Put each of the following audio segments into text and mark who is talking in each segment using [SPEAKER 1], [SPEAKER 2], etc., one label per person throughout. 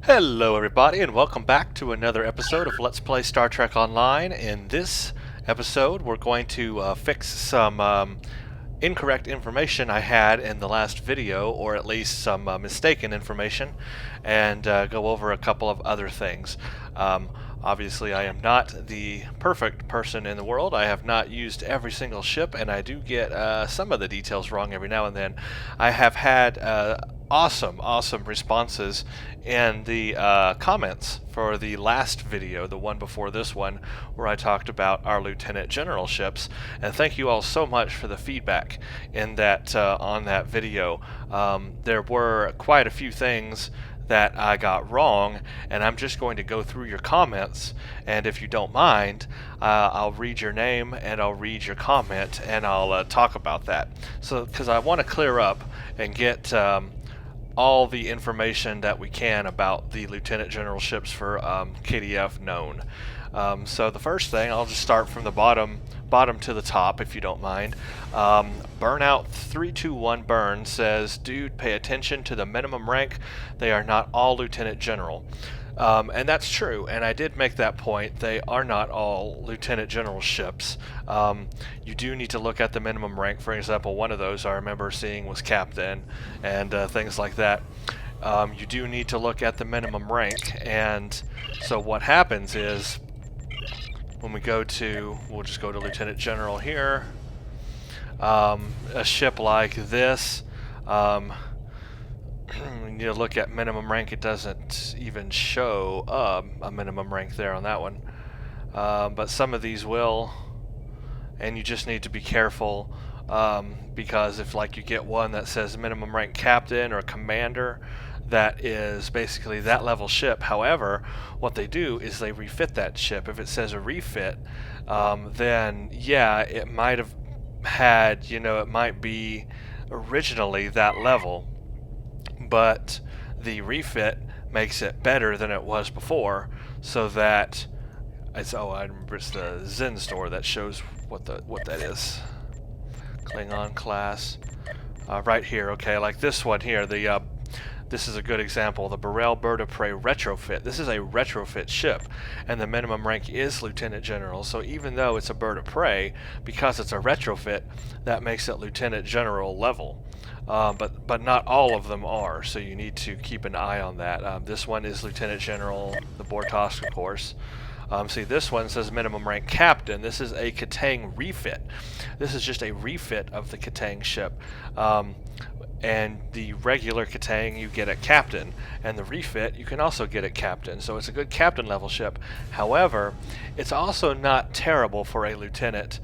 [SPEAKER 1] Hello everybody and welcome back to another episode of Let's Play Star Trek Online. In this episode we're going to fix some incorrect information I had in the last video, or at least some mistaken information, and go over a couple of other things. Obviously I am not the perfect person in the world. I have not used every single ship, and I do get some of the details wrong every now and then. I have had awesome responses in the comments for the last video, the one before this one, where I talked about our Lieutenant General ships, and thank you all so much for the feedback in that on that video. There were quite a few things that I got wrong, and I'm just going to go through your comments, and if you don't mind, I'll read your name and I'll read your comment and I'll talk about that. So, because I want to clear up and get all the information that we can about the Lieutenant General ships for KDF known. So the first thing, I'll just start from the bottom to the top, if you don't mind. Burnout 321 Burn says, "Dude, pay attention to the minimum rank. They are not all Lieutenant General." And that's true, and I did make that point. They are not all Lieutenant General ships. You do need to look at the minimum rank. For example, one of those I remember seeing was Captain, and things like that. You do need to look at the minimum rank, and so what happens is, when we go to, we'll just go to Lieutenant General here, a ship like this, you need to look at minimum rank. It doesn't even show a minimum rank there on that one, but some of these will, and you just need to be careful, because if like you get one that says minimum rank Captain or Commander, that is basically that level ship. However, what they do is they refit that ship. If it says a refit, then yeah, it might have had, it might be originally that level, but the refit makes it better than it was before, so that it's, oh, I remember, it's the Zen store that shows what that is. Klingon class, right here. Okay, like this one here, this is a good example, the Burrell Bird of Prey retrofit. This is a retrofit ship, and the minimum rank is Lieutenant General. So even though it's a Bird of Prey, because it's a retrofit, that makes it Lieutenant General level. But not all of them are, so you need to keep an eye on that. This one is Lieutenant General, the Bortosk, of course. See, this one says minimum rank Captain. This is a Katang refit. This is just a refit of the Katang ship. And the regular Katang you get at Captain, and the refit you can also get at Captain. So it's a good Captain level ship. However, it's also not terrible for a Lieutenant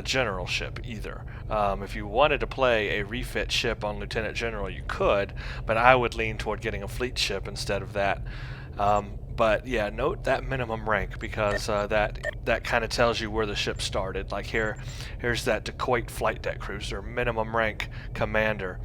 [SPEAKER 1] General ship either. If you wanted to play a refit ship on Lieutenant General, you could, but I would lean toward getting a fleet ship instead of that. But yeah, note that minimum rank, because that kind of tells you where the ship started. Like here's that Decoit flight deck cruiser, minimum rank Commander.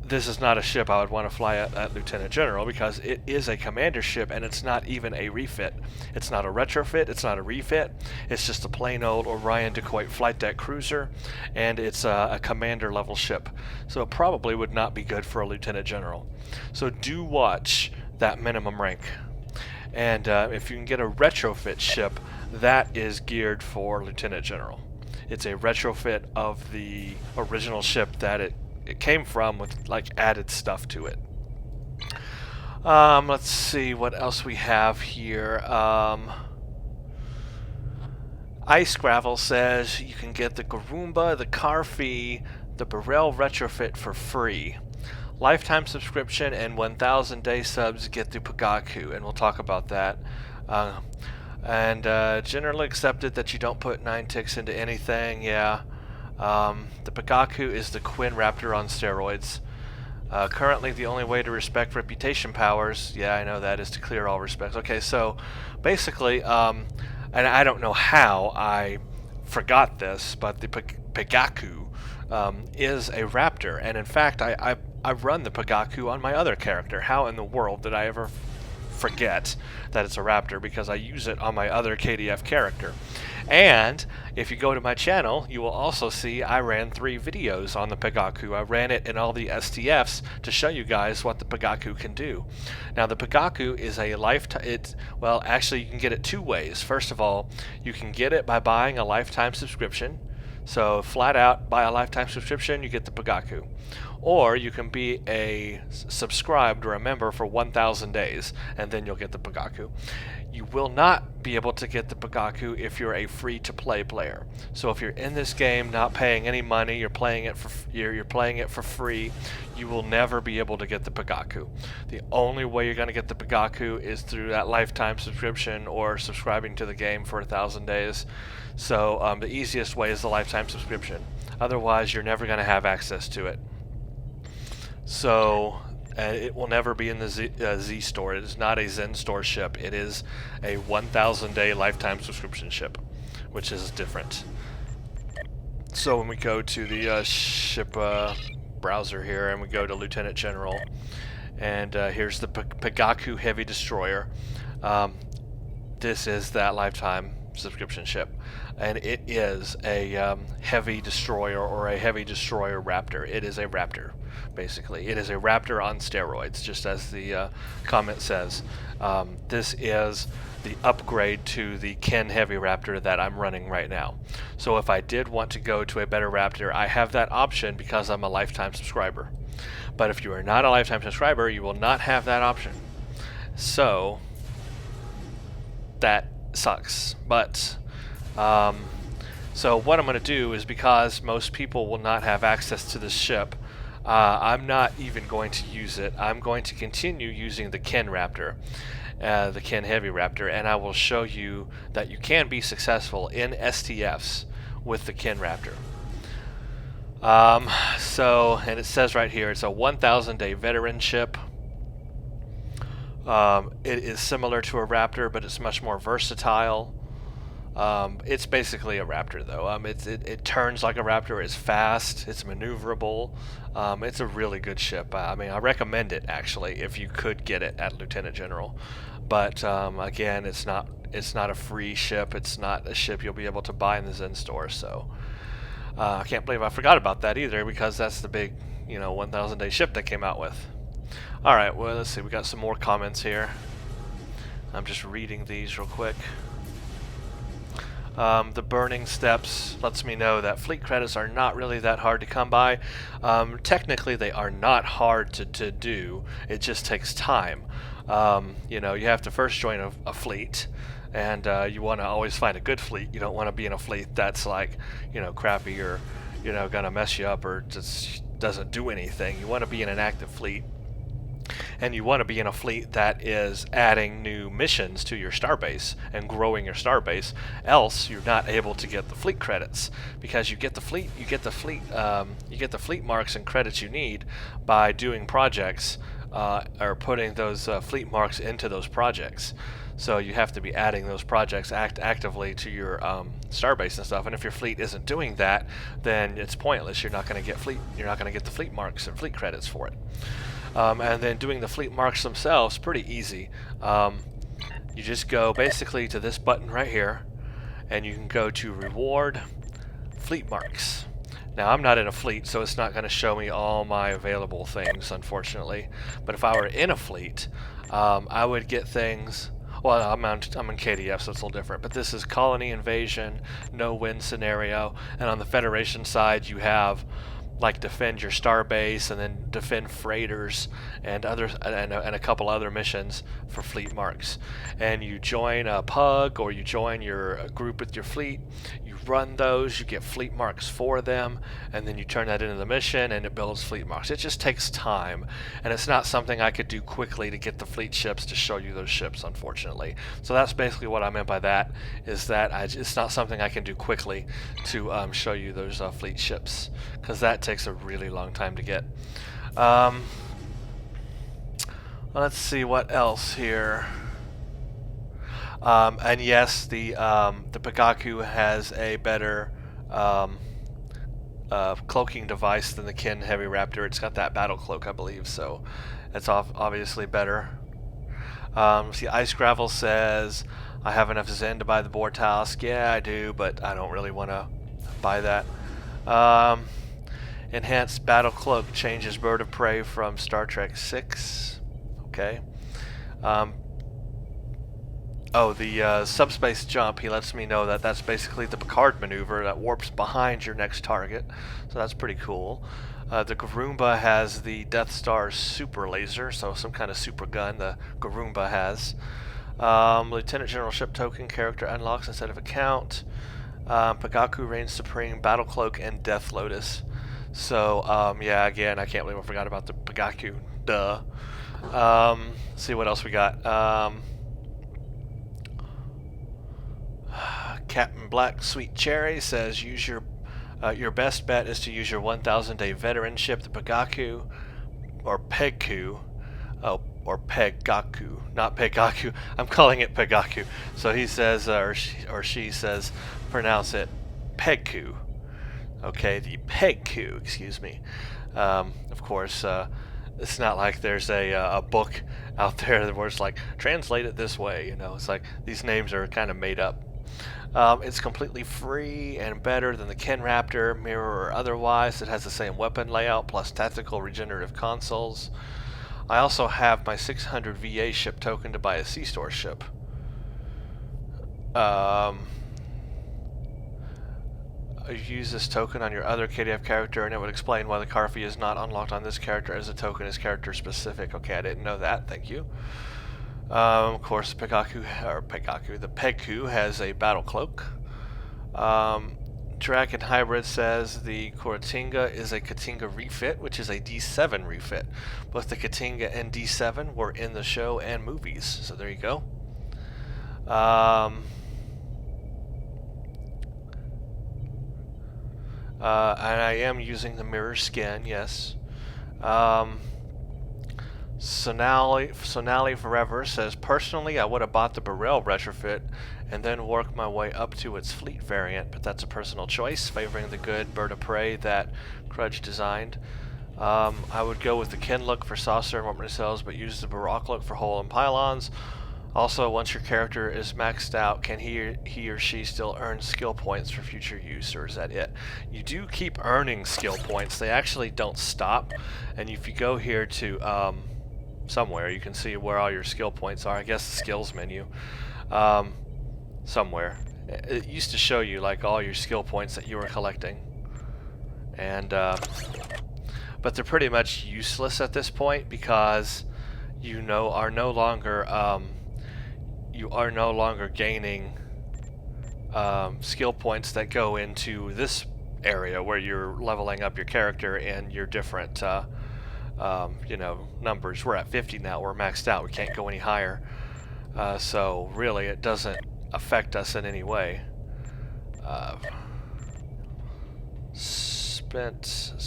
[SPEAKER 1] This is not a ship I would want to fly at Lieutenant General, because it is a commander ship, and it's not even a refit. It's not a retrofit, it's not a refit, it's just a plain old Orion Decoit flight deck cruiser, and it's a commander level ship. So it probably would not be good for a Lieutenant General. So do watch that minimum rank. And if you can get a retrofit ship, that is geared for Lieutenant General. It's a retrofit of the original ship that it came from, with like added stuff to it. Let's see what else we have here. Ice Gravel says you can get the Garoomba, the Carfi, the Burrell retrofit for free. Lifetime subscription and 1,000 day subs get the Pagaku, and we'll talk about that. And generally accepted that you don't put 9 ticks into anything. Yeah. The Pagaku is the Quinn Raptor on steroids. Currently the only way to respect reputation powers, yeah, I know that, is to clear all respects. Okay, so basically, and I don't know how I forgot this, but the Pagaku is a Raptor, and in fact I run the Pagaku on my other character. How in the world did I ever forget that it's a raptor because I use it on my other KDF character. And if you go to my channel, you will also see I ran 3 videos on the Pagaku. I ran it in all the STFs to show you guys what the Pagaku can do. Now the Pagaku is a lifetime, well, actually you can get it 2 ways. First of all, you can get it by buying a lifetime subscription. So flat out, buy a lifetime subscription, you get the Pagaku. Or you can be a subscribed or a member for 1,000 days, and then you'll get the Pagaku. You will not be able to get the Pagaku if you're a free-to-play player. So if you're in this game not paying any money, you're playing it for free, you will never be able to get the Pagaku. The only way you're going to get the Pagaku is through that lifetime subscription or subscribing to the game for 1,000 days. So the easiest way is the lifetime subscription. Otherwise, you're never going to have access to it. So it will never be in the Z store. It is not a Zen store ship. It is a 1,000 day lifetime subscription ship, which is different. So when we go to the ship browser here and we go to Lieutenant General, and here's the Pagaku Heavy Destroyer. This is that lifetime subscription ship, and it is a heavy destroyer or a heavy destroyer raptor. It is a raptor, basically. It is a raptor on steroids, just as the comment says. This is the upgrade to the Ken Heavy Raptor that I'm running right now. So if I did want to go to a better raptor, I have that option because I'm a lifetime subscriber. But if you are not a lifetime subscriber, you will not have that option. So that sucks. But so what I'm going to do is, because most people will not have access to this ship, I'm not even going to use it. I'm going to continue using the Ken Raptor, the Ken Heavy Raptor, and I will show you that you can be successful in STFs with the Ken Raptor. And it says right here, it's a 1,000 day veteran ship. It is similar to a Raptor, but it's much more versatile. It's basically a Raptor, though. It turns like a Raptor. It's fast. It's maneuverable. It's a really good ship. I mean, I recommend it, actually, if you could get it at Lieutenant General. But again, it's not a free ship. It's not a ship you'll be able to buy in the Zen store. So I can't believe I forgot about that either, because that's the big, 1,000 day ship they came out with. All right. Well, let's see. We got some more comments here. I'm just reading these real quick. The burning steps lets me know that fleet credits are not really that hard to come by. Technically, they are not hard to do. It just takes time. You have to first join a fleet, and you want to always find a good fleet. You don't want to be in a fleet that's like, crappy or, gonna mess you up or just doesn't do anything. You want to be in an active fleet. And you want to be in a fleet that is adding new missions to your starbase and growing your starbase. Else, you're not able to get the fleet credits, because you get the fleet marks and credits you need by doing projects or putting those fleet marks into those projects. So you have to be adding those projects actively to your starbase and stuff. And if your fleet isn't doing that, then it's pointless. You're not going to get the fleet marks and fleet credits for it. And then doing the fleet marks themselves, pretty easy. You just go basically to this button right here, and you can go to Reward Fleet Marks. Now, I'm not in a fleet, so it's not going to show me all my available things, unfortunately. But if I were in a fleet, I would get things. Well, I'm in KDF, so it's a little different. But this is Colony Invasion, No-Win Scenario, and on the Federation side, you have like defend your starbase and then defend freighters and others, and a couple other missions for fleet marks. And you join a pug, or you join your group with your fleet, you run those, you get fleet marks for them, and then you turn that into the mission and it builds fleet marks. It just takes time, and it's not something I could do quickly to get the fleet ships to show you those ships, unfortunately. So that's basically what I meant by that, is that it's not something I can do quickly to show you those fleet ships, because that takes a really long time to get. Let's see what else here. And yes, the Pagaku has a better cloaking device than the Ken Heavy Raptor. It's got that battle cloak, I believe, so it's obviously better. See, Ice Gravel says, I have enough Zen to buy the board task. Yeah, I do, but I don't really want to buy that. Enhanced Battle Cloak changes Bird of Prey from Star Trek 6. Okay. The subspace jump, he lets me know that that's basically the Picard maneuver that warps behind your next target. So that's pretty cool. The Garoomba has the Death Star super laser, so some kind of super gun the Garoomba has. Lieutenant General Ship Token character unlocks instead of account. Pagaku reigns supreme, Battle Cloak, and Death Lotus. So, yeah, again, I can't believe I forgot about the Pagaku. Duh. Let's see what else we got. Captain Black Sweet Cherry says, use your best bet is to use your 1,000-day veteran ship, the Pagaku, or Pegku. Oh, or Pegaku, not Pegaku. I'm calling it Pegaku. So he says, or she says, pronounce it Pegku. Okay, the Pegku, excuse me. Of course, it's not like there's a book out there where it's like, translate it this way, you know. It's like, these names are kind of made up. It's completely free and better than the Ken Raptor, mirror or otherwise. It has the same weapon layout plus tactical regenerative consoles. I also have my 600 VA ship token to buy a C-Store ship. Use this token on your other KDF character and it would explain why the car fee is not unlocked on this character as the token is character specific. Okay, I didn't know that. Thank you. Of course, the Pegku has a battle cloak. Dragon Hybrid says the Koratinga is a Katinga refit, which is a D7 refit. Both the Katinga and D7 were in the show and movies, so there you go. And I am using the mirror skin, yes. Sonali Forever says, personally I would have bought the Burrell retrofit and then worked my way up to its fleet variant, but that's a personal choice, favoring the good Bird of Prey that Crudge designed. I would go with the Ken look for saucer and warp cells, but use the Baroque look for hull and pylons. Also, once your character is maxed out, can he or she still earn skill points for future use, or is that it? You do keep earning skill points. They actually don't stop. And if you go here to somewhere, you can see where all your skill points are. I guess the skills menu. Somewhere. It used to show you like all your skill points that you were collecting. And but they're pretty much useless at this point because you are no longer gaining skill points that go into this area where you're leveling up your character and your different numbers. We're at 50 now. We're maxed out. We can't go any higher. So really, it doesn't affect us in any way. Spent.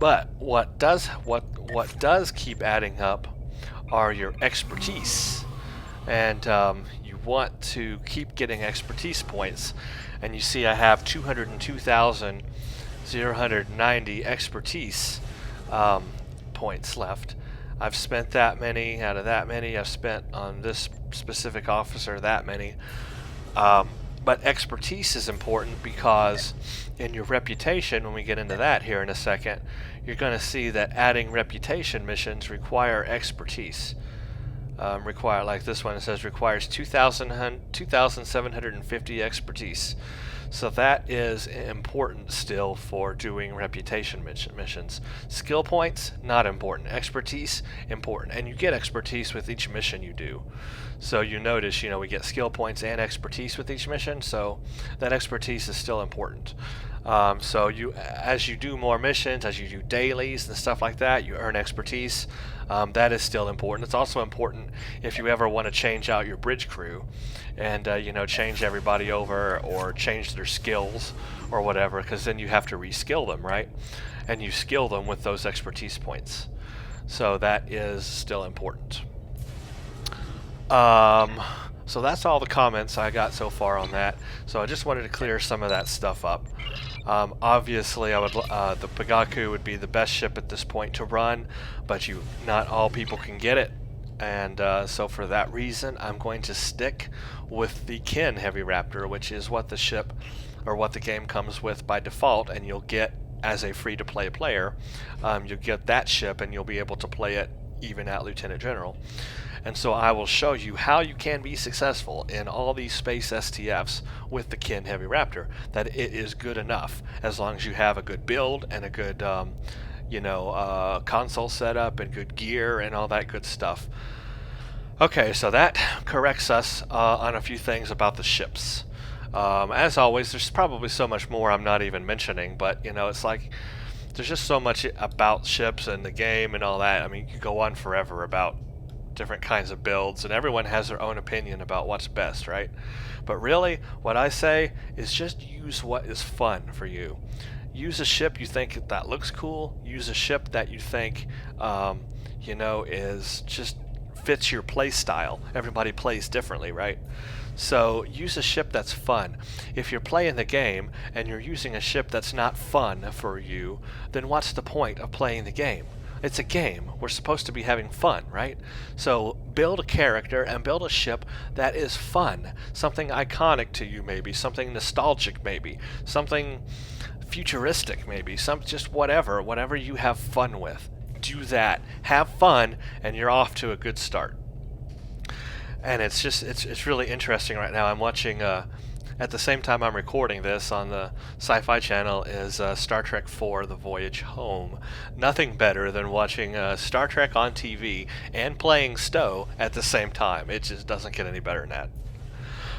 [SPEAKER 1] But what does keep adding up are your expertise, and you want to keep getting expertise points. And you see, I have 202,090 expertise points left. I've spent that many. Out of that many, I've spent on this specific officer that many. But expertise is important because in your reputation, when we get into that here in a second, you're going to see that adding reputation missions require expertise. Like this one, it says requires 2,750 expertise. So that is important still for doing reputation missions. Skill points, not important. Expertise, important. And you get expertise with each mission you do. So you notice, we get skill points and expertise with each mission, so that expertise is still important. So as you do more missions, as you do dailies and stuff like that, you earn expertise. That is still important. It's also important if you ever want to change out your bridge crew and change everybody over or change their skills or whatever, because then you have to reskill them, right? And you skill them with those expertise points. So that is still important. So that's all the comments I got so far on that. So I just wanted to clear some of that stuff up. Obviously, I would the Pagaku would be the best ship at this point to run, but not all people can get it, and so for that reason, I'm going to stick with the Kin Heavy Raptor, which is what the ship or what the game comes with by default, and you'll get as a free-to-play player. You'll get that ship, and you'll be able to play it even at Lieutenant General. And so I will show you how you can be successful in all these space STFs with the Kin Heavy Raptor, that it is good enough as long as you have a good build and a good console setup and good gear and all that good stuff. Okay, so that corrects us on a few things about the ships. As always, there's probably so much more I'm not even mentioning, but it's like there's just so much about ships and the game and all that. I mean, you could go on forever about different kinds of builds, and everyone has their own opinion about what's best, right? But really, what I say is just use what is fun for you. Use a ship you think that looks cool. Use a ship that you think, is just fits your play style. Everybody plays differently, right? So use a ship that's fun. If you're playing the game and you're using a ship that's not fun for you, then what's the point of playing the game? It's a game. We're supposed to be having fun, right? So build a character and build a ship that is fun. Something iconic to you, maybe. Something nostalgic, maybe. Something futuristic, maybe. Just whatever you have fun with. Do that. Have fun, and you're off to a good start. And it's really interesting right now. I'm watching at the same time I'm recording this on the Sci-Fi Channel is Star Trek IV: The Voyage Home. Nothing better than watching Star Trek on TV and playing Stowe at the same time. It just doesn't get any better than that.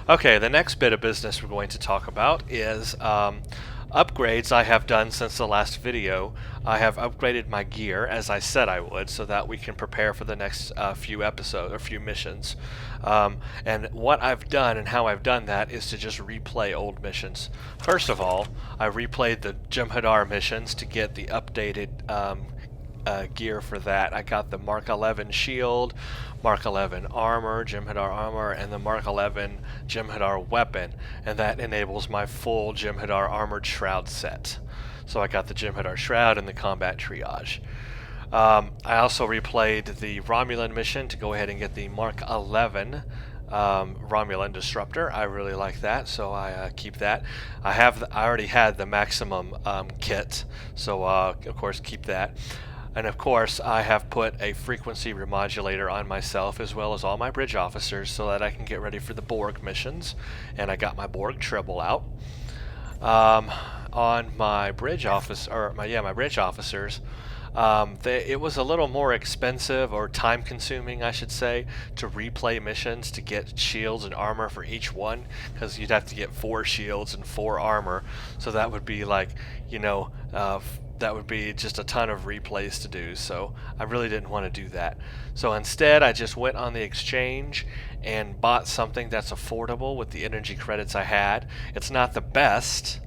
[SPEAKER 1] Okay, the next bit of business we're going to talk about is upgrades I have done since the last video. I have upgraded my gear as I said I would, so that we can prepare for the next few episodes or few missions. And what I've done and how I've done that is to just replay old missions. First of all, I replayed the Jem'Hadar missions to get the updated gear for that. I got the Mark 11 shield, Mark 11 armor, Jem'Hadar armor, and the Mark 11 Jem'Hadar weapon, and that enables my full Jem'Hadar armored shroud set. So I got the Jem'Hadar shroud and the combat triage. I also replayed the Romulan mission to go ahead and get the Mark 11 Romulan disruptor. I really like that, so I keep that. I already had the maximum kit, so of course keep that. And of course, I have put a frequency remodulator on myself as well as all my bridge officers so that I can get ready for the Borg missions. And I got my Borg Tribble out. On my bridge my bridge officers, it was a little more expensive, or time consuming I should say, to replay missions to get shields and armor for each one, because you'd have to get 4 shields and 4 armor, so that would be like, that would be just a ton of replays to do, so I really didn't want to do that. So instead I just went on the exchange and bought something that's affordable with the energy credits I had. It's not the best,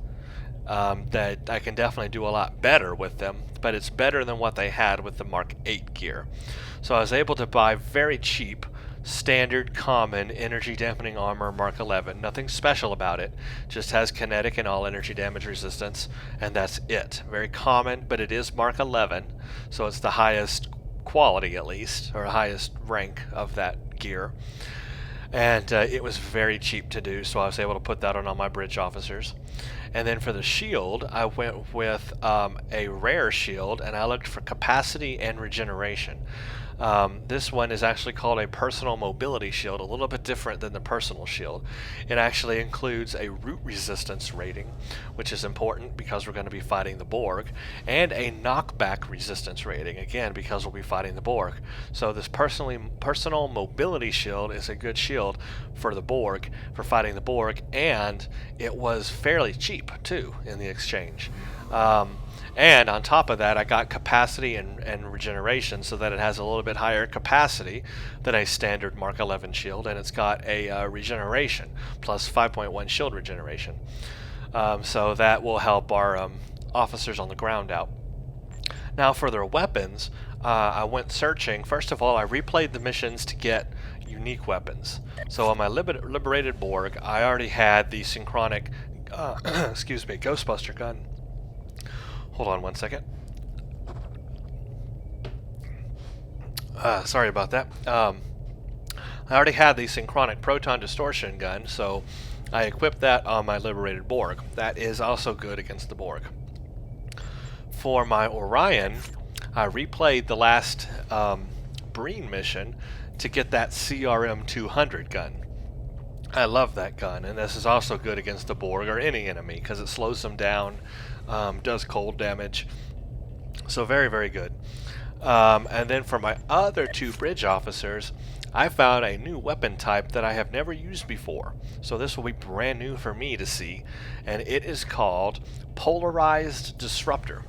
[SPEAKER 1] that I can definitely do a lot better with them, but it's better than what they had with the Mark 8 gear. So I was able to buy very cheap standard common energy dampening armor Mark 11. Nothing special about it, just has kinetic and all energy damage resistance, and that's it. Very common, but it is Mark 11, so it's the highest quality at least, or highest rank of that gear. And it was very cheap to do, so I was able to put that on all my bridge officers. And then for the shield, I went with a rare shield, and I looked for capacity and regeneration. This one is actually called a personal mobility shield, a little bit different than the personal shield. It actually includes a root resistance rating, which is important because we're going to be fighting the Borg, and a knockback resistance rating, again because we'll be fighting the Borg. So this personal mobility shield is a good shield for the Borg, for fighting the Borg, and it was fairly cheap too in the exchange. And on top of that, I got capacity and regeneration, so that it has a little bit higher capacity than a standard Mark 11 shield, and it's got a regeneration, plus 5.1 shield regeneration. So that will help our officers on the ground out. Now for their weapons, I went searching. First of all, I replayed the missions to get unique weapons. So on my liberated Borg, I already had the synchronic, excuse me, Ghostbuster gun. Hold on one second. Sorry about that. I already had the synchronic proton distortion gun, so I equipped that on my liberated Borg. That is also good against the Borg. For my Orion, I replayed the last Breen mission to get that CRM 200 gun. I love that gun, and this is also good against the Borg or any enemy because it slows them down, does cold damage. So very, very good. And then for my other two bridge officers, I found a new weapon type that I have never used before. So this will be brand new for me to see, and it is called Polarized Disruptor.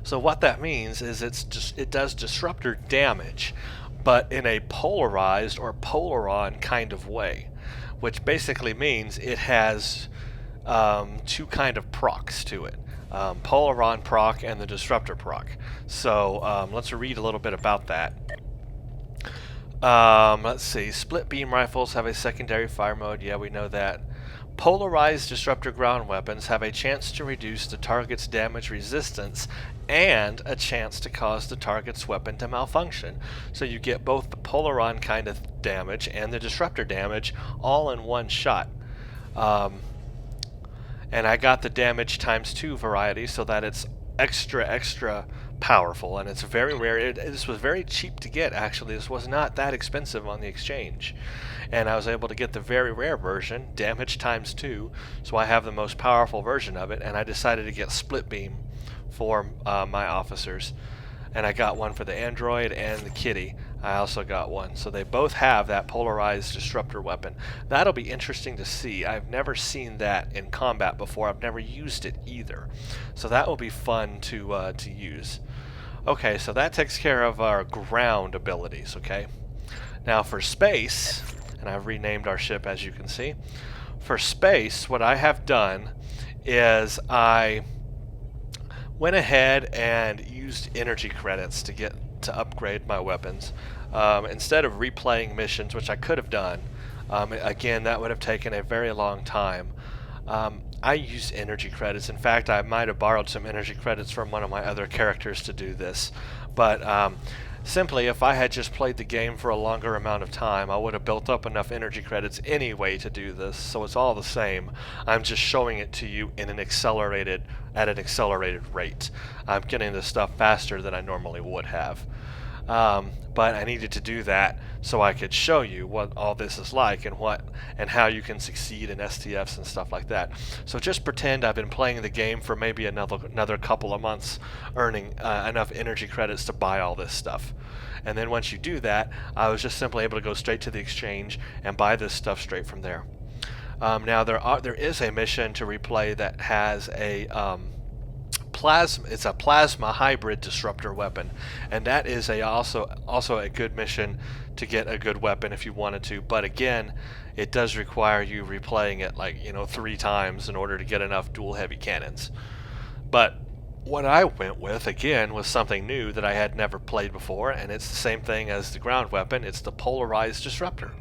[SPEAKER 1] So what that means is it does disruptor damage, but in a polarized or polaron kind of way, which basically means it has two kind of procs to it. Polaron proc and the disruptor proc. So let's read a little bit about that. Let's see. Split beam rifles have a secondary fire mode. Yeah, we know that. Polarized disruptor ground weapons have a chance to reduce the target's damage resistance and a chance to cause the target's weapon to malfunction. So you get both the polaron kind of damage and the disruptor damage all in one shot. And I got the damage ×2 variety so that it's extra powerful, and it's very rare. This was very cheap to get, actually. This was not that expensive on the exchange. And I was able to get the very rare version, damage ×2, so I have the most powerful version of it, and I decided to get split beam for my officers. And I got one for the android and the kitty. I also got one. So they both have that polarized disruptor weapon. That'll be interesting to see. I've never seen that in combat before. I've never used it either. So that will be fun to use. Okay, so that takes care of our ground abilities, okay? Now for space, and I've renamed our ship as you can see. For space, what I have done is I went ahead and used energy credits to upgrade my weapons. Instead of replaying missions, which I could have done, again, that would have taken a very long time. I used energy credits. In fact, I might have borrowed some energy credits from one of my other characters to do this. But simply, if I had just played the game for a longer amount of time, I would have built up enough energy credits anyway to do this. So it's all the same. I'm just showing it to you in at an accelerated rate. I'm getting this stuff faster than I normally would have. But I needed to do that so I could show you what all this is like and how you can succeed in STFs and stuff like that. So just pretend I've been playing the game for maybe another couple of months, earning enough energy credits to buy all this stuff. And then once you do that, I was just simply able to go straight to the exchange and buy this stuff straight from there. Now there is a mission to replay that has a it's a plasma hybrid disruptor weapon, and that is also a good mission to get a good weapon if you wanted to. But again, it does require you replaying it 3 times in order to get enough dual heavy cannons. But what I went with again was something new that I had never played before, and it's the same thing as the ground weapon. It's the polarized disruptor.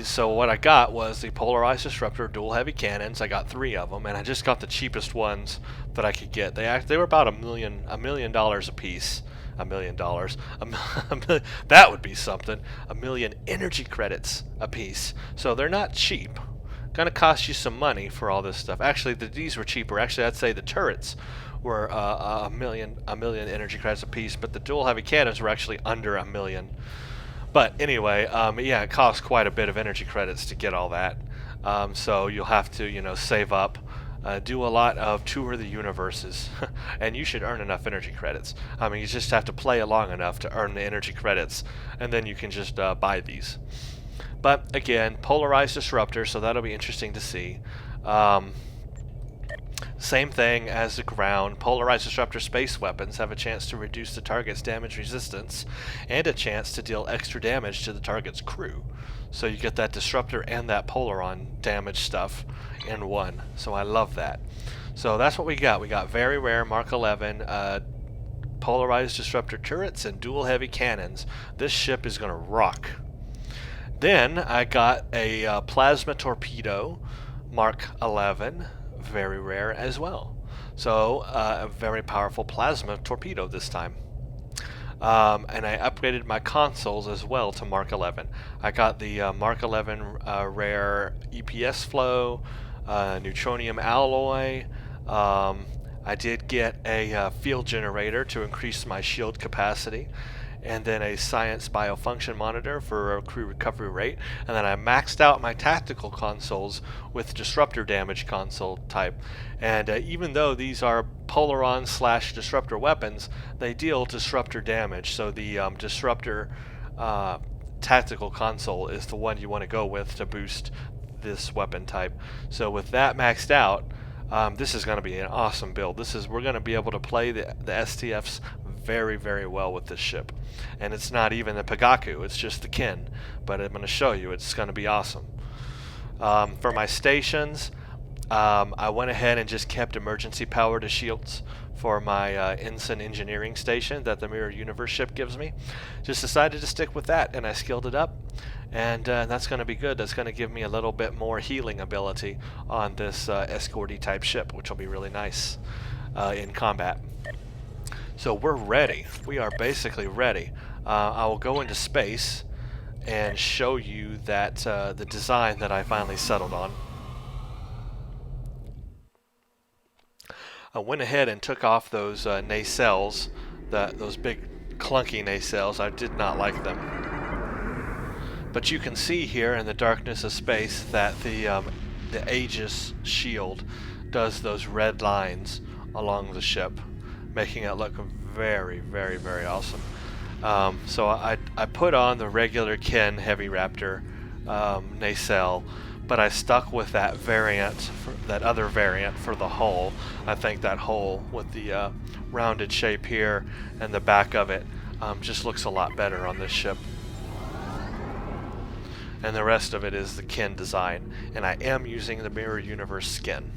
[SPEAKER 1] So what I got was the polarized disruptor dual heavy cannons. I got 3 of them, and I just got the cheapest ones that I could get. They were about $1 million a piece. $1 million. That would be something. 1 million energy credits a piece. So they're not cheap. Gonna cost you some money for all this stuff. Actually, these were cheaper. Actually, I'd say the turrets were a million energy credits a piece, but the dual heavy cannons were actually under 1 million. But anyway, yeah, it costs quite a bit of energy credits to get all that. So you'll have to, save up, do a lot of tour the universes, and you should earn enough energy credits. I mean, you just have to play along enough to earn the energy credits, and then you can just buy these. But again, polarized disruptor, so that'll be interesting to see. Same thing as the ground. Polarized disruptor space weapons have a chance to reduce the target's damage resistance and a chance to deal extra damage to the target's crew. So you get that disruptor and that polaron damage stuff in one. So I love that. So that's what we got. We got very rare Mark 11 polarized disruptor turrets, and dual heavy cannons. This ship is going to rock. Then I got a plasma torpedo, Mark 11, very rare as well. So a very powerful plasma torpedo this time. And I upgraded my consoles as well to Mark 11. I got the Mark 11 rare EPS flow, neutronium alloy. I did get a field generator to increase my shield capacity, and then a science biofunction monitor for a crew recovery rate. And then I maxed out my tactical consoles with disruptor damage console type. And even though these are Polaron / disruptor weapons, they deal disruptor damage. So the disruptor tactical console is the one you want to go with to boost this weapon type. So with that maxed out, this is going to be an awesome build. We're going to be able to play the STFs very, very well with this ship. And it's not even the Pagaku, it's just the Kin. But I'm going to show you, it's going to be awesome. For my stations, I went ahead and just kept emergency power to shields for my Ensign engineering station that the Mirror Universe ship gives me. Just decided to stick with that, and I skilled it up. And that's going to be good. That's going to give me a little bit more healing ability on this escorty type ship, which will be really nice in combat. So we're ready. We are basically ready. I will go into space and show you that the design that I finally settled on. I went ahead and took off those nacelles, those big clunky nacelles. I did not like them. But you can see here in the darkness of space that the Aegis shield does those red lines along the ship, making it look very, very, very awesome. So I put on the regular Ken Heavy Raptor nacelle, but I stuck with that variant, that other variant for the hull. I think that hull with the rounded shape here and the back of it just looks a lot better on this ship. And the rest of it is the Ken design, and I am using the Mirror Universe skin.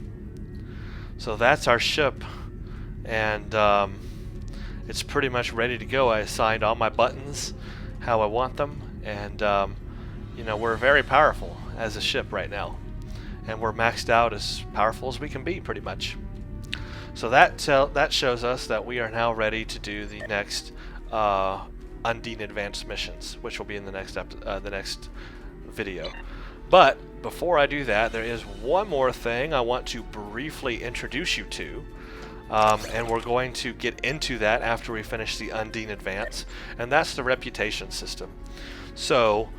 [SPEAKER 1] So that's our ship, and it's pretty much ready to go. I assigned all my buttons how I want them, and you know, we're very powerful as a ship right now, and we're maxed out as powerful as we can be, pretty much. So that shows us that we are now ready to do the next Undine Advanced missions, which will be in the next video. But before I do that, there is one more thing I want to briefly introduce you to. And we're going to get into that after we finish the Undine Advance, and that's the reputation system. So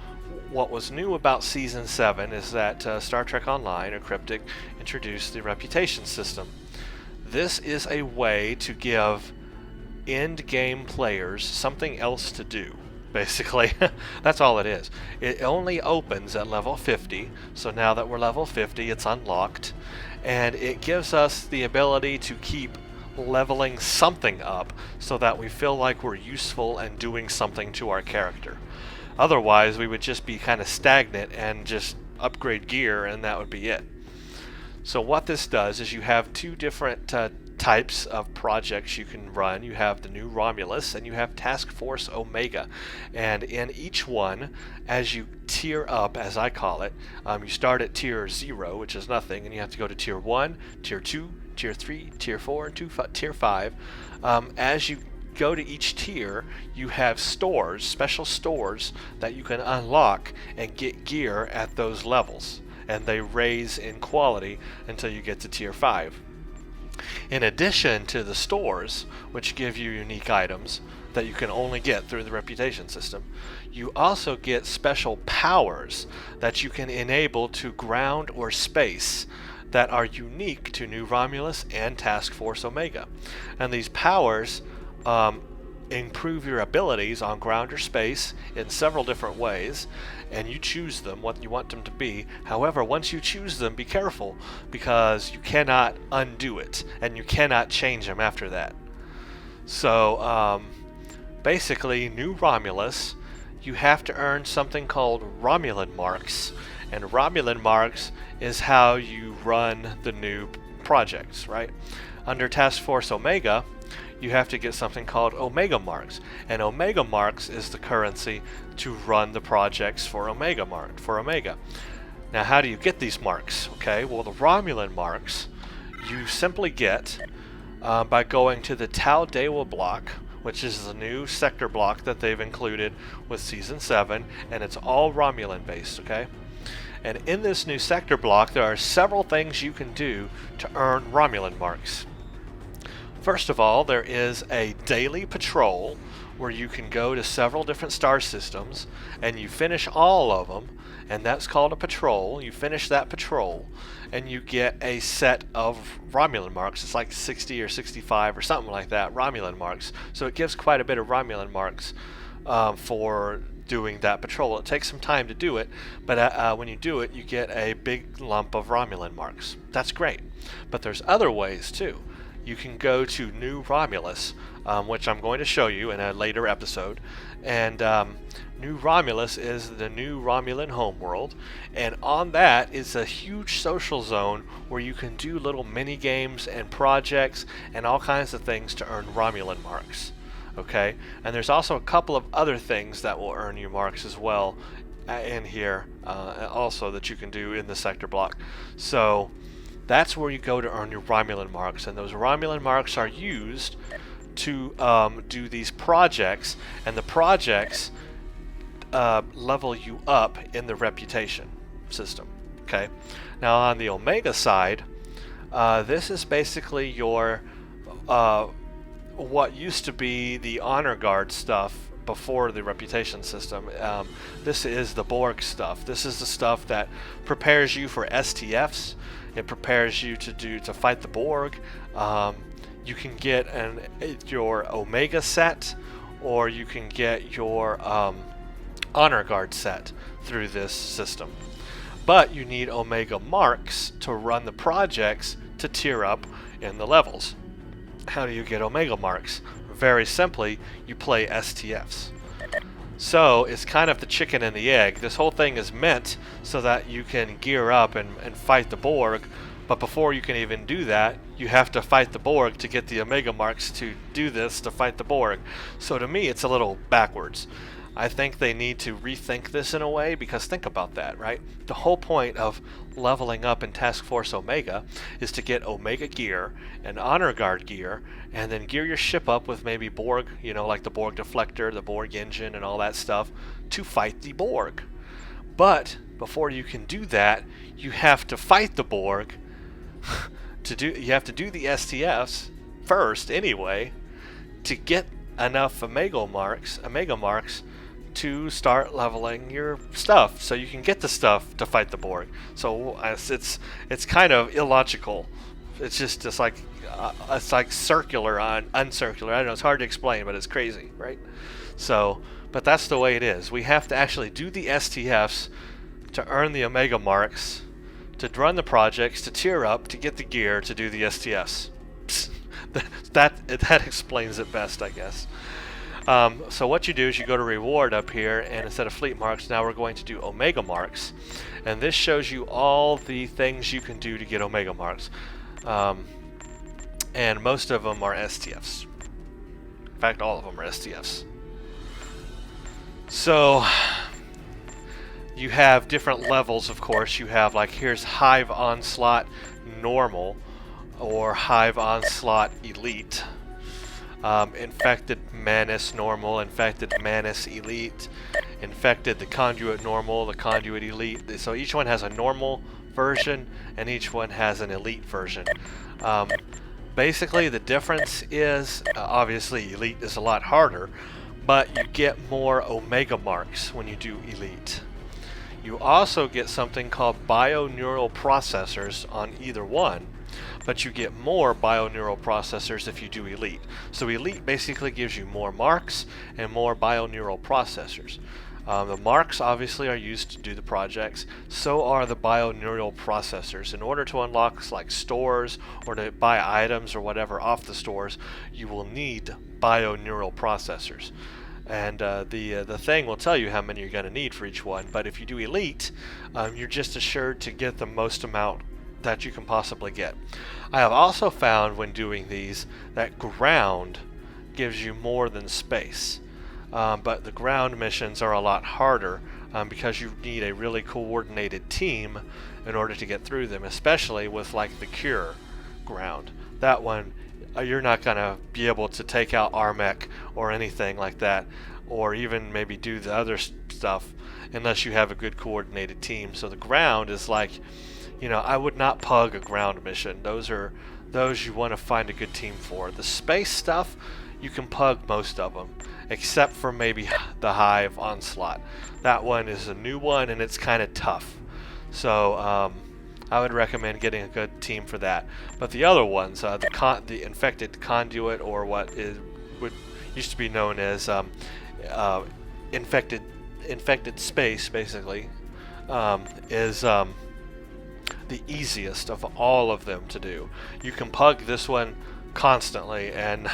[SPEAKER 1] what was new about Season 7 is that Star Trek Online, or Cryptic, introduced the reputation system. This is a way to give end-game players something else to do, basically. That's all it is. It only opens at level 50, so now that we're level 50, it's unlocked. And it gives us the ability to keep leveling something up so that we feel like we're useful and doing something to our character. Otherwise, we would just be kind of stagnant and just upgrade gear, and that would be it. So what this does is you have two different types of projects you can run. You have the new Romulus and you have Task Force Omega, and in each one, as you tier up, as I call it, you start at tier 0, which is nothing, and you have to go to tier 1, tier 2, tier 3, tier 4, and tier 5. As you go to each tier, you have stores, special stores that you can unlock and get gear at those levels, and they raise in quality until you get to tier 5. In addition to the stores, which give you unique items that you can only get through the reputation system, you also get special powers that you can enable to ground or space that are unique to New Romulus and Task Force Omega. And these powers improve your abilities on ground or space in several different ways, and you choose them, what you want them to be. However, once you choose them, be careful, because you cannot undo it, and you cannot change them after that. So basically, New Romulus, you have to earn something called Romulan marks, and Romulan marks is how you run the new projects, right? Under Task Force Omega, you have to get something called Omega Marks. And Omega Marks is the currency to run the projects for Omega. Now, how do you get these marks? Okay, well, the Romulan marks you simply get by going to the Tau Dewa block, which is the new sector block that they've included with Season 7, and it's all Romulan based, okay? And in this new sector block, there are several things you can do to earn Romulan marks. First of all, there is a daily patrol where you can go to several different star systems, and you finish all of them, and that's called a patrol. You finish that patrol, and you get a set of Romulan marks. It's like 60 or 65 or something like that, Romulan marks. So it gives quite a bit of Romulan marks for doing that patrol. It takes some time to do it, but when you do it, you get a big lump of Romulan marks. That's great. But there's other ways too. You can go to New Romulus, which I'm going to show you in a later episode, and New Romulus is the new Romulan homeworld, and on that is a huge social zone where you can do little mini games and projects and all kinds of things to earn Romulan marks. Okay, and there's also a couple of other things that will earn you marks as well in here, also that you can do in the sector block. So that's where you go to earn your Romulan marks, and those Romulan marks are used to do these projects, and the projects level you up in the reputation system. Okay, now on the Omega side, this is basically your what used to be the honor guard stuff before the reputation system. This is the Borg stuff. This is the stuff that prepares you for STFs. It prepares you to fight the Borg. You can get your Omega set, or you can get your honor guard set through this system. But you need Omega marks to run the projects to tier up in the levels. How do you get Omega marks? Very simply, you play STFs. So it's kind of the chicken and the egg. This whole thing is meant so that you can gear up and fight the Borg, but before you can even do that, you have to fight the Borg to get the Omega marks to do this, to fight the Borg. So to me, it's a little backwards. I think they need to rethink this in a way, because think about that, right? The whole point of leveling up in Task Force Omega is to get Omega gear and Honor Guard gear, and then gear your ship up with maybe Borg, you know, like the Borg deflector, the Borg engine, and all that stuff to fight the Borg. But before you can do that, you have to fight the Borg. You have to do the STFs first anyway to get enough Omega marks to start leveling your stuff, so you can get the stuff to fight the Borg. So it's kind of illogical. It's like circular on uncircular. I don't know. It's hard to explain, but it's crazy, right? So, but that's the way it is. We have to actually do the STFs to earn the Omega marks, to run the projects, to tier up, to get the gear, to do the STFs. That explains it best, I guess. So what you do is you go to reward up here, and instead of fleet marks, now we're going to do Omega marks, and this shows you all the things you can do to get Omega marks, and most of them are STFs. In fact, all of them are STFs. So you have different levels, of course. You have, like, here's Hive Onslaught Normal, or Hive Onslaught Elite. Infected Manus Normal, Infected Manus Elite, Infected the Conduit Normal, the Conduit Elite. So each one has a normal version, and each one has an elite version. Basically, the difference is, obviously, Elite is a lot harder, but you get more Omega marks when you do Elite. You also get something called bioneural processors on either one, but you get more bioneural processors if you do Elite. So Elite basically gives you more marks and more bioneural processors. The marks obviously are used to do the projects, so are the bioneural processors. In order to unlock like stores or to buy items or whatever off the stores, you will need bioneural processors. And the thing will tell you how many you're going to need for each one, but if you do Elite, you're just assured to get the most amount that you can possibly get. I have also found when doing these that ground gives you more than space. But the ground missions are a lot harder because you need a really coordinated team in order to get through them, especially with like the Cure ground. That one, you're not going to be able to take out Armech or anything like that, or even maybe do the other stuff unless you have a good coordinated team. So the ground is like, I would not pug a ground mission. Those you want to find a good team for. The space stuff, you can pug most of them, except for maybe the Hive Onslaught. That one is a new one and it's kind of tough. So I would recommend getting a good team for that. But the other ones, the Infected Conduit, or what used to be known as infected space, basically, is the easiest of all of them to do. You can pug this one constantly and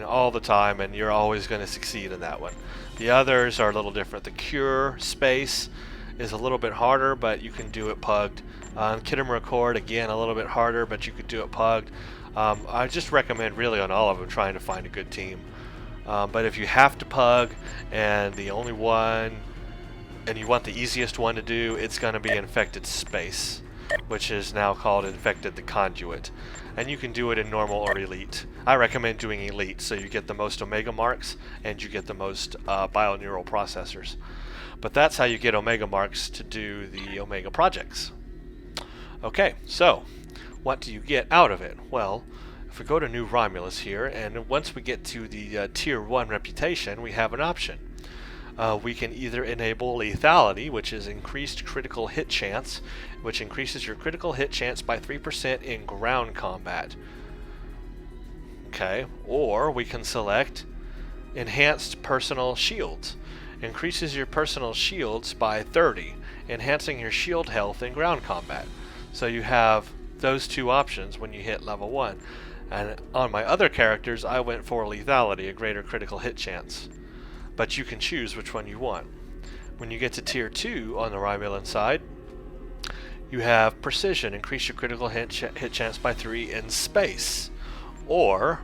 [SPEAKER 1] all the time, and you're always going to succeed in that one. The others are a little different. The Cure space is a little bit harder, but you can do it pugged. Kittim Record, again, a little bit harder, but you could do it pugged. I just recommend really on all of them trying to find a good team. But if you have to pug and the only one, and you want the easiest one to do, it's going to be Infected Space, which is now called Infected the Conduit. And you can do it in normal or elite. I recommend doing elite so you get the most Omega marks and you get the most bioneural processors. But that's how you get Omega marks to do the Omega projects. Okay, so what do you get out of it? Well, if we go to New Romulus here, and once we get to the Tier 1 reputation, we have an option. We can either enable lethality, which is increased critical hit chance, which increases your critical hit chance by 3% in ground combat. Okay, or we can select enhanced personal shields. Increases your personal shields by 30, enhancing your shield health in ground combat. So you have those two options when you hit level 1. And on my other characters, I went for lethality, a greater critical hit chance. But you can choose which one you want. When you get to Tier 2 on the Romulan side, you have Precision, increase your critical hit chance by 3 in space. Or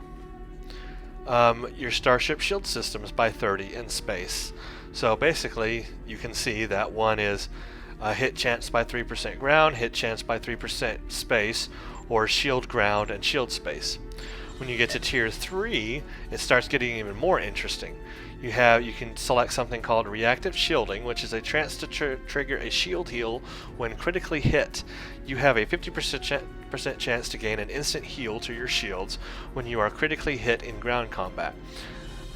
[SPEAKER 1] your Starship Shield Systems by 30 in space. So basically, you can see that one is hit chance by 3% ground, hit chance by 3% space, or shield ground and shield space. When you get to Tier 3, it starts getting even more interesting. You can select something called Reactive Shielding, which is a chance to trigger a shield heal when critically hit. You have a 50% chance to gain an instant heal to your shields when you are critically hit in ground combat.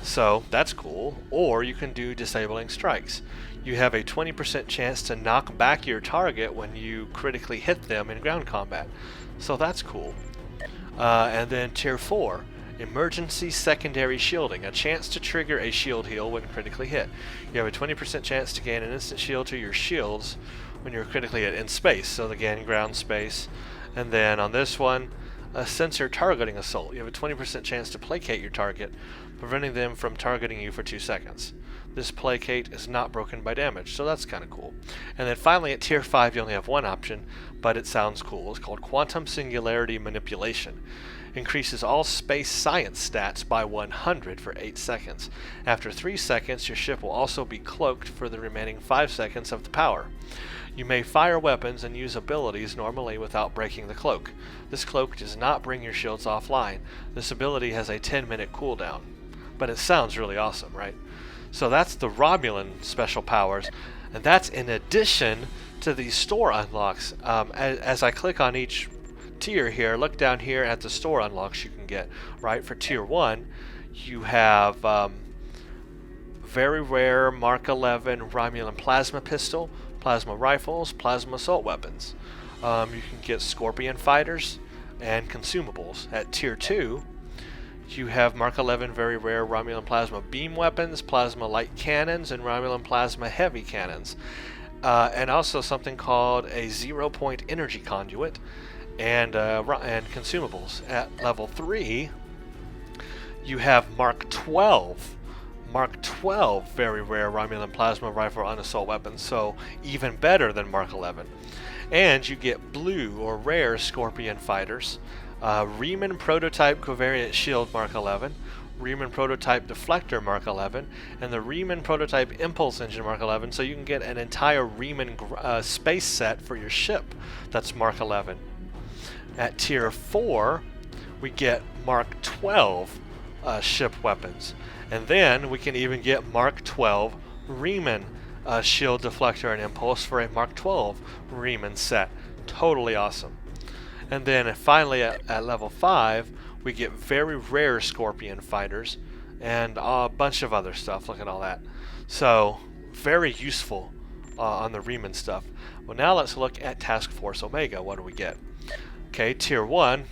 [SPEAKER 1] So that's cool. Or you can do Disabling Strikes. You have a 20% chance to knock back your target when you critically hit them in ground combat. So that's cool. And then Tier 4, Emergency Secondary Shielding, a chance to trigger a shield heal when critically hit. You have a 20% chance to gain an instant shield to your shields when you're critically hit in space, so again, ground space. And then on this one, a Sensor Targeting Assault. You have a 20% chance to placate your target, preventing them from targeting you for 2 seconds. This placate is not broken by damage, so that's kind of cool. And then finally at Tier 5 you only have one option, but it sounds cool. It's called Quantum Singularity Manipulation. Increases all space science stats by 100 for 8 seconds. After 3 seconds, your ship will also be cloaked for the remaining 5 seconds of the power. You may fire weapons and use abilities normally without breaking the cloak. This cloak does not bring your shields offline. This ability has a 10-minute cooldown. But it sounds really awesome, right? So that's the Romulan special powers, and that's in addition to the store unlocks. As I click on each tier here, look down here at the store unlocks you can get, right? For Tier 1, you have very rare Mark 11 Romulan plasma pistol, plasma rifles, plasma assault weapons. You can get Scorpion fighters and consumables. At Tier 2, you have Mark 11 very rare Romulan plasma beam weapons, plasma light cannons, and Romulan plasma heavy cannons. And also something called a 0-point energy conduit and consumables. At level 3, you have Mark 12 very rare Romulan plasma rifle and assault weapons, so even better than Mark 11. And you get blue or rare Scorpion fighters, Riemann prototype covariant shield Mark 11, Riemann Prototype Deflector Mark 11, and the Riemann Prototype Impulse Engine Mark 11, so you can get an entire Riemann space set for your ship that's Mark 11. At Tier 4, we get Mark 12 ship weapons, and then we can even get Mark 12 Riemann shield deflector and impulse for a Mark 12 Riemann set. Totally awesome. And then finally at level 5, we get very rare Scorpion fighters and a bunch of other stuff. Look at all that. So very useful on the Riemann stuff. Well, now let's look at Task Force Omega. What do we get? Okay, Tier 1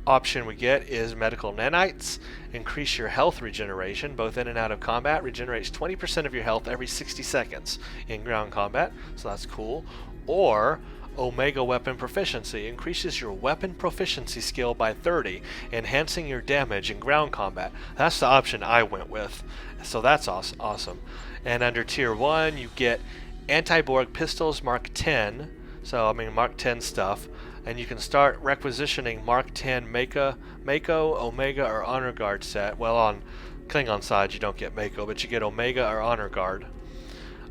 [SPEAKER 1] option we get is Medical Nanites. Increase your health regeneration both in and out of combat. Regenerates 20% of your health every 60 seconds in ground combat, so that's cool. Or Omega Weapon Proficiency. Increases your weapon proficiency skill by 30, enhancing your damage in ground combat. That's the option I went with, so that's awesome. And under Tier 1 you get Anti-Borg Pistols Mark 10, so I mean Mark 10 stuff. And you can start requisitioning Mark 10 Mako, Omega, or Honor Guard set. Well, on Klingon side you don't get Mako, but you get Omega or Honor Guard.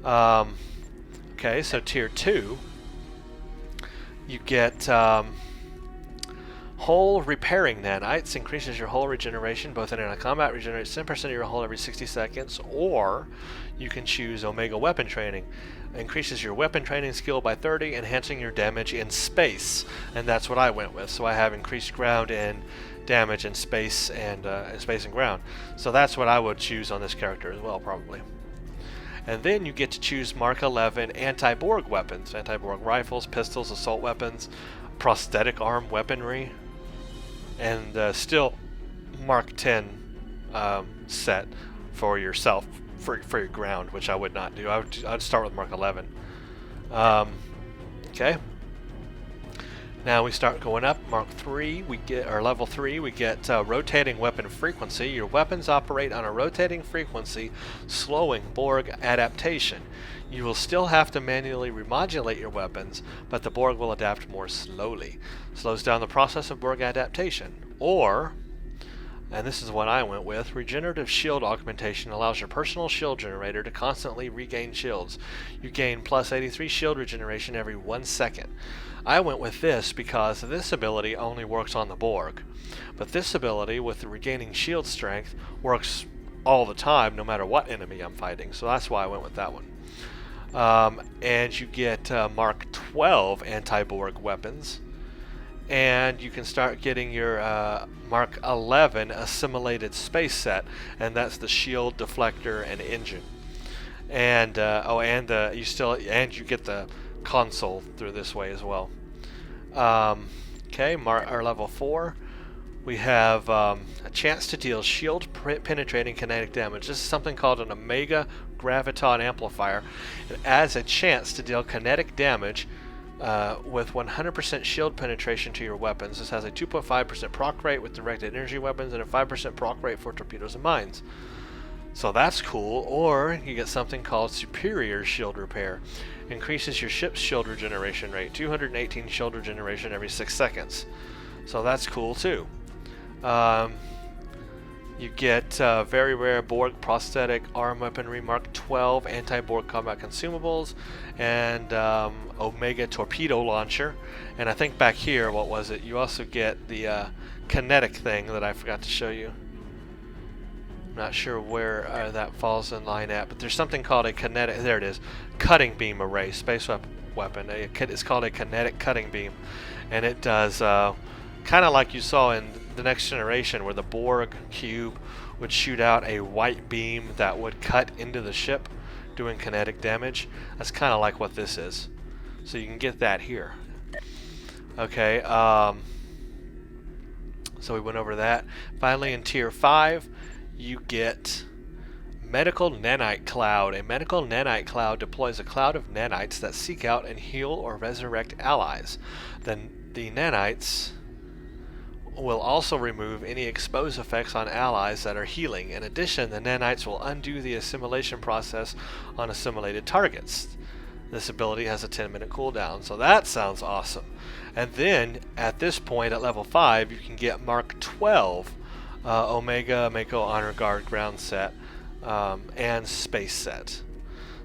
[SPEAKER 1] Okay, so Tier 2, you get Hull Repairing Nanites. Increases your hull regeneration both in and out of combat. Regenerates 10% of your hull every 60 seconds. Or you can choose Omega Weapon Training. Increases your weapon training skill by 30, enhancing your damage in space, and that's what I went with. So I have increased ground and damage in space and ground. So that's what I would choose on this character as well, probably. And then you get to choose Mark 11 anti-Borg weapons, anti-Borg rifles, pistols, assault weapons, prosthetic arm weaponry, and still Mark 10 set for yourself. For your ground, which I would not do. I'd start with Mark 11. Okay. Now we start going up. Mark 3, level 3, we get rotating weapon frequency. Your weapons operate on a rotating frequency, slowing Borg adaptation. You will still have to manually remodulate your weapons, but the Borg will adapt more slowly. Slows down the process of Borg adaptation. Or, and this is what I went with, regenerative shield augmentation allows your personal shield generator to constantly regain shields. You gain plus 83 shield regeneration every 1 second. I went with this because this ability only works on the Borg, but this ability with the regaining shield strength works all the time no matter what enemy I'm fighting, so that's why I went with that one. And you get Mark 12 anti-Borg weapons, and you can start getting your Mark 11 assimilated space set, and that's the shield, deflector, and engine. And you get the console through this way as well. Okay, our level 4, we have a chance to deal shield penetrating kinetic damage. This is something called an Omega Graviton Amplifier. It adds a chance to deal kinetic damage with 100% shield penetration to your weapons. This has a 2.5% proc rate with directed energy weapons and a 5% proc rate for torpedoes and mines. So that's cool. Or you get something called Superior Shield Repair. Increases your ship's shield regeneration rate, 218 shield regeneration every 6 seconds. So that's cool too. You get very rare Borg prosthetic arm weaponry Mark 12 anti-Borg combat consumables, and Omega torpedo launcher. And I think back here, what was it? You also get the kinetic thing that I forgot to show you. I'm not sure where that falls in line at, but there's something called a kinetic. There it is, cutting beam array space weapon. It's called a kinetic cutting beam, and it does kind of like you saw in the Next Generation, where the Borg cube would shoot out a white beam that would cut into the ship, doing kinetic damage. That's kind of like what this is. So you can get that here. Okay, so we went over that. Finally, in Tier 5, you get Medical Nanite Cloud. A Medical Nanite Cloud deploys a cloud of nanites that seek out and heal or resurrect allies. Then the nanites will also remove any exposed effects on allies that are healing. In addition, the nanites will undo the assimilation process on assimilated targets. This ability has a 10-minute cooldown, so that sounds awesome. And then, at this point, at level 5, you can get Mark 12 Omega, Mako Honor Guard ground set, and space set.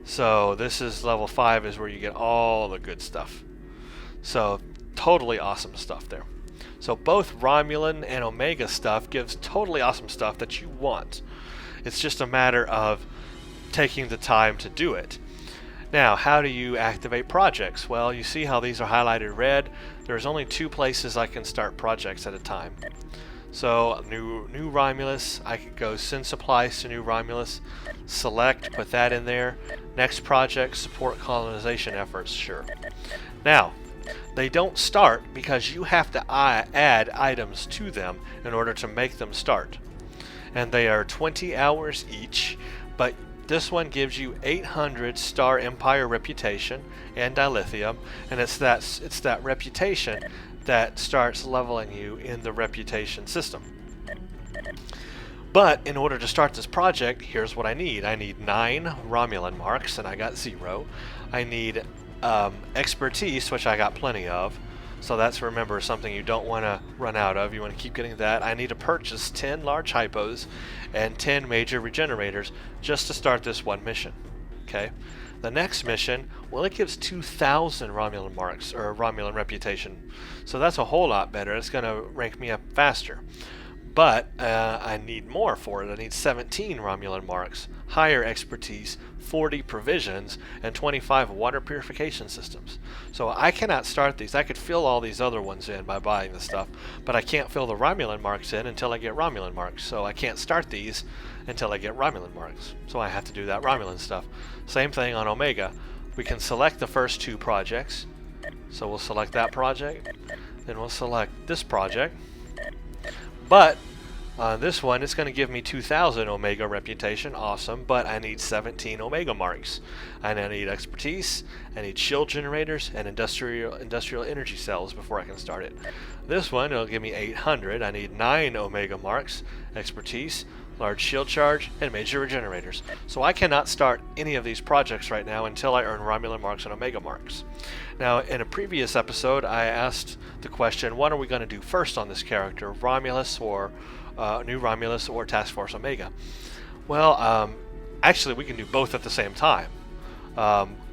[SPEAKER 1] So this is level 5 is where you get all the good stuff. So totally awesome stuff there. So both Romulan and Omega stuff gives totally awesome stuff that you want. It's just a matter of taking the time to do it. Now, how do you activate projects? Well, you see how these are highlighted red. There's only 2 places I can start projects at a time. So new Romulus, I could go send supplies to new Romulus, select, put that in there. Next project, support colonization efforts, sure. Now, they don't start because you have to add items to them in order to make them start. And they are 20 hours each, but this one gives you 800 Star Empire reputation and dilithium, and it's that reputation that starts leveling you in the reputation system. But in order to start this project, here's what I need. I need 9 Romulan marks, and I got 0. I need expertise, which I got plenty of. So that's, remember, something you don't want to run out of. You want to keep getting that. I need to purchase 10 large hypos and 10 major regenerators just to start this one mission. Okay. The next mission, well, it gives 2,000 Romulan marks, or Romulan reputation. So that's a whole lot better. It's going to rank me up faster. But I need more for it. I need 17 Romulan marks, higher expertise, 40 provisions, and 25 water purification systems. So I cannot start these. I could fill all these other ones in by buying the stuff, but I can't fill the Romulan marks in until I get Romulan marks. So I can't start these until I get Romulan marks. So I have to do that Romulan stuff. Same thing on Omega. We can select the first 2 projects. So we'll select that project, then we'll select this project. But this one, it's going to give me 2,000 Omega reputation, awesome, but I need 17 Omega marks. And I need expertise, I need shield generators, and industrial energy cells before I can start it. This one, it'll give me 800. I need 9 Omega marks, expertise, large shield charge, and major regenerators. So I cannot start any of these projects right now until I earn Romulan marks and Omega marks. Now, in a previous episode, I asked the question, what are we going to do first on this character, Romulus or New Romulus or Task Force Omega? Well, actually, we can do both at the same time.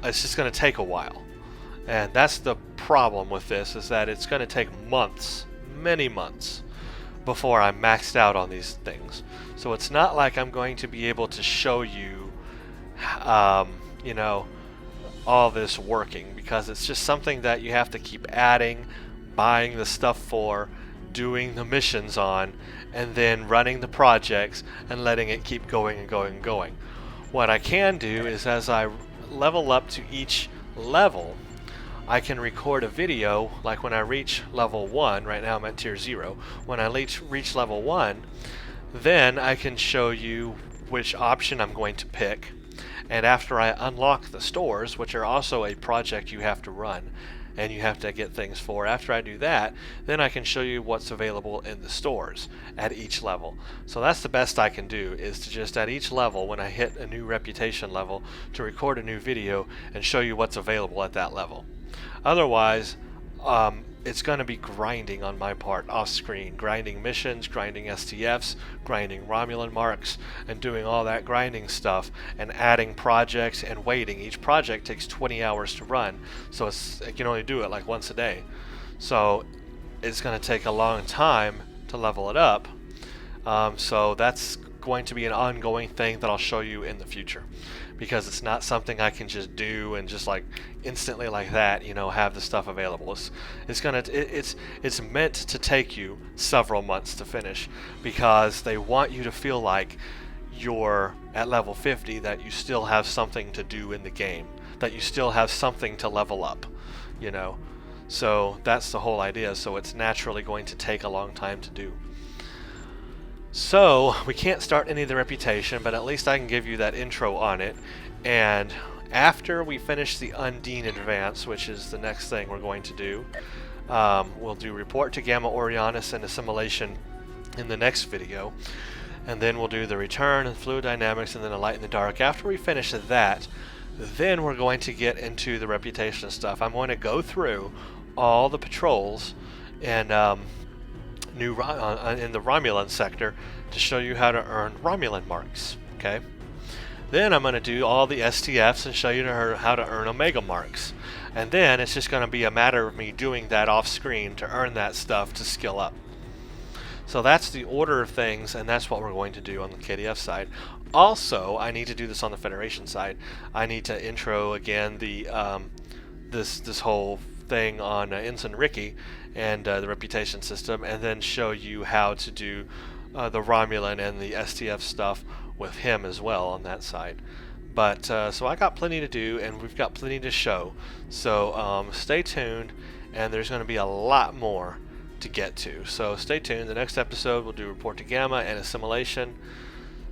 [SPEAKER 1] It's just going to take a while. And that's the problem with this, is that it's going to take months, many months, before I'm maxed out on these things. So it's not like I'm going to be able to show you, you know, all this working, because it's just something that you have to keep adding, buying the stuff for, doing the missions on, and then running the projects and letting it keep going and going and going. What I can do is, as I level up to each level, I can record a video, like when I reach level 1, right now I'm at tier 0, when I reach level 1, then I can show you which option I'm going to pick, and after I unlock the stores, which are also a project you have to run, and you have to get things for, after I do that, then I can show you what's available in the stores at each level. So that's the best I can do, is to just at each level, when I hit a new reputation level, to record a new video and show you what's available at that level. Otherwise, it's going to be grinding on my part off screen, grinding missions, grinding STFs, grinding Romulan marks, and doing all that grinding stuff, and adding projects and waiting. Each project takes 20 hours to run, so it can only do it like once a day. So it's going to take a long time to level it up. So that's going to be an ongoing thing that I'll show you in the future, because it's not something I can just do and just like instantly like that, you know, have the stuff available. It's meant to take you several months to finish, because they want you to feel like you're at level 50, that you still have something to do in the game, that you still have something to level up, you know. So that's the whole idea. So it's naturally going to take a long time to do. So we can't start any of the reputation, but at least I can give you that intro on it. And after we finish the Undine Advance, which is the next thing we're going to do, we'll do Report to Gamma Orionis and Assimilation in the next video. And then we'll do the Return and Fluid Dynamics, and then a Light in the Dark. After we finish that, then we're going to get into the reputation stuff. I'm going to go through all the patrols and in the Romulan sector to show you how to earn Romulan marks. Okay. Then I'm going to do all the STFs and show you how to earn Omega marks. And then it's just going to be a matter of me doing that off screen to earn that stuff to skill up. So that's the order of things, and that's what we're going to do on the KDF side. Also, I need to do this on the Federation side. I need to intro again the this whole thing on Ensign Ricky and the reputation system, and then show you how to do the Romulan and the STF stuff with him as well on that side. But so I got plenty to do, and we've got plenty to show. So stay tuned, and there's going to be a lot more to get to. So stay tuned. The next episode we'll do Report to Gamma and Assimilation.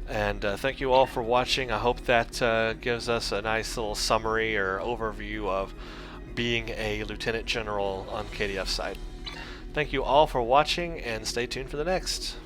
[SPEAKER 1] And thank you all for watching. I hope that gives us a nice little summary or overview of being a Lieutenant General on KDF side. Thank you all for watching, and stay tuned for the next.